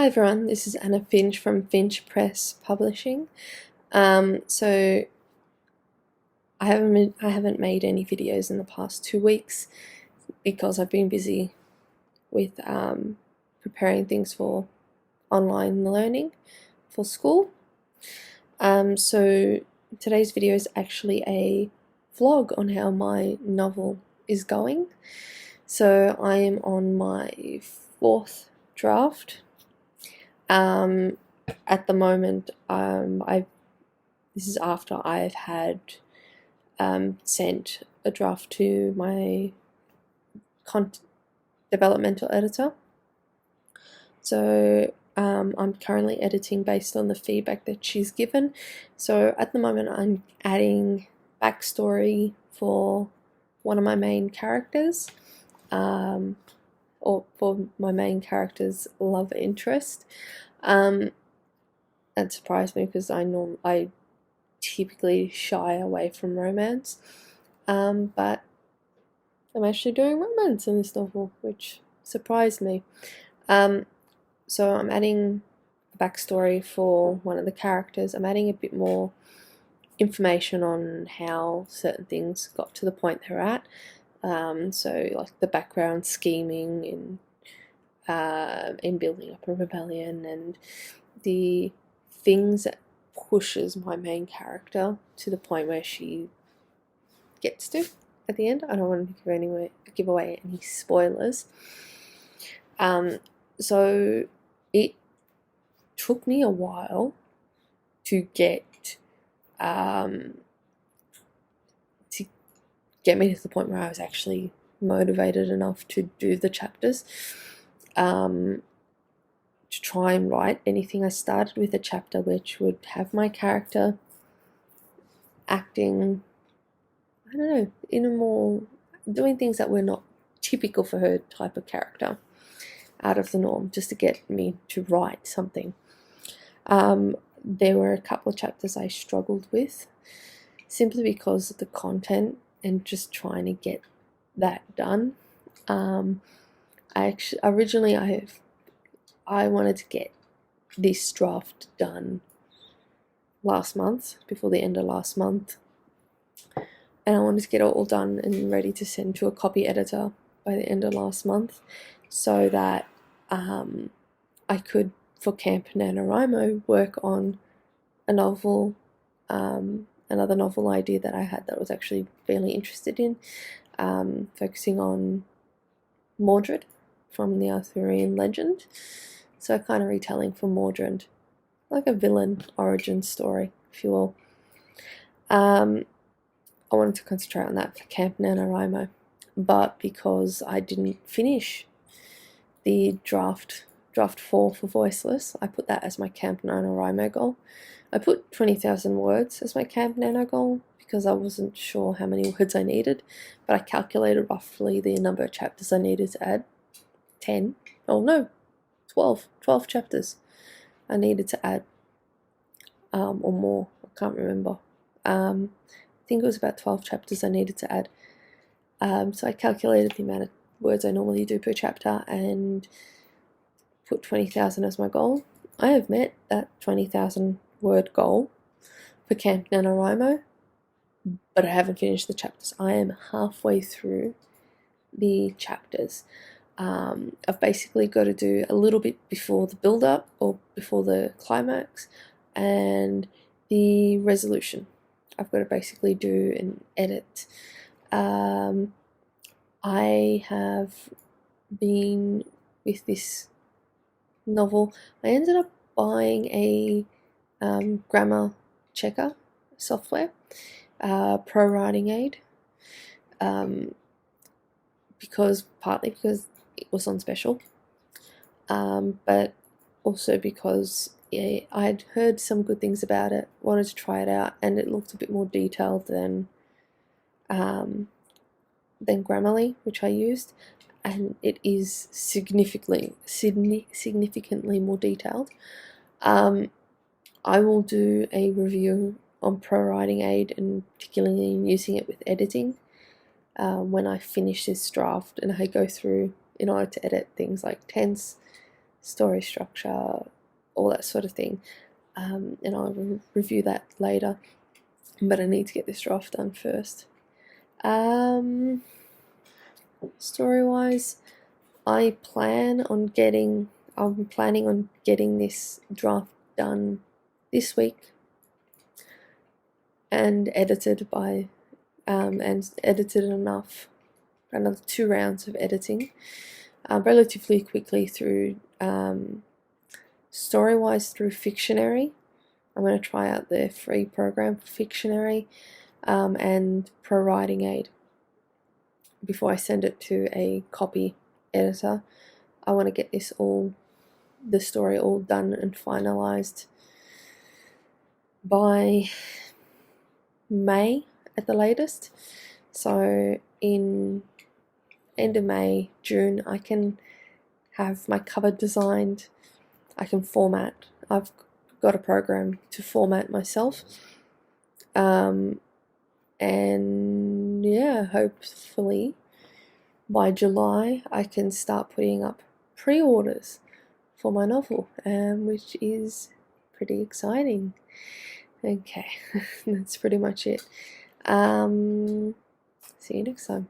Hi everyone, this is Anna Finch from Finch Press Publishing. So I haven't made any videos in the past 2 weeks because I've been busy with preparing things for online learning for school. So today's video is actually a vlog on how my novel is going. So I am on my 4th draft. At the moment, this is after I've had sent a draft to my developmental editor. So I'm currently editing based on the feedback that she's given. So at the moment, I'm adding backstory for one of my main characters, or for my main character's love interest. That surprised me because I typically shy away from romance, but I'm actually doing romance in this novel, which surprised me. So I'm adding a backstory for one of the characters. I'm adding a bit more information on how certain things got to the point they're at. So like the background scheming in building up a rebellion, and the things that pushes my main character to the point where she gets to at the end. I don't want to give away any spoilers. So it took me a while to get me to the point where I was actually motivated enough to do the chapters. To try and write anything. I started with a chapter which would have my character acting, I don't know, in a more, doing things that were not typical for her type of character, out of the norm, just to get me to write something. There were a couple of chapters I struggled with, simply because of the content and just trying to get that done. Originally I wanted to get this draft done last month, before the end of last month, and I wanted to get it all done and ready to send to a copy editor by the end of last month, so that I could, for Camp NANOWRIMO, work on a novel, another novel idea that I had that I was actually fairly interested in, focusing on Mordred from the Arthurian legend. So kind of retelling for Mordred, like a villain origin story, if you will. I wanted to concentrate on that for Camp NaNoWriMo, but because I didn't finish the draft 4 for Voiceless, I put that as my Camp NaNoWriMo goal. I put 20,000 words as my Camp Nano goal because I wasn't sure how many words I needed, but I calculated roughly the number of chapters I needed to add. 12 chapters I needed to add, or more, I can't remember. I think it was about 12 chapters I needed to add. So I calculated the amount of words I normally do per chapter and put 20,000 as my goal. I have met that 20,000 word goal for Camp NaNoWriMo, but I haven't finished the chapters. I am halfway through the chapters. I've basically got to do a little bit before the build-up, or before the climax, and the resolution. I've got to basically do an edit. I have been, with this novel, I ended up buying a grammar checker software, Pro Writing Aid, partly because it was on special, but also because I had heard some good things about it, wanted to try it out, and it looked a bit more detailed than Grammarly, which I used, and it is significantly more detailed. I will do a review on Pro Writing Aid, and particularly in using it with editing, when I finish this draft and I go through in order to edit things like tense, story structure, all that sort of thing, and I'll review that later, but I need to get this draft done first. Story-wise, I'm planning on getting this draft done this week and edited enough, another 2 rounds of editing, relatively quickly through story-wise through Fictionary. I'm going to try out the free program for Fictionary and Pro Writing Aid before I send it to a copy editor. I want to get the story all done and finalized by May at the latest. So in end of May, June, I can have my cover designed. I can format. I've got a program to format myself. And yeah, hopefully by July I can start putting up pre-orders for my novel, which is pretty exciting. Okay, that's pretty much it. See you next time.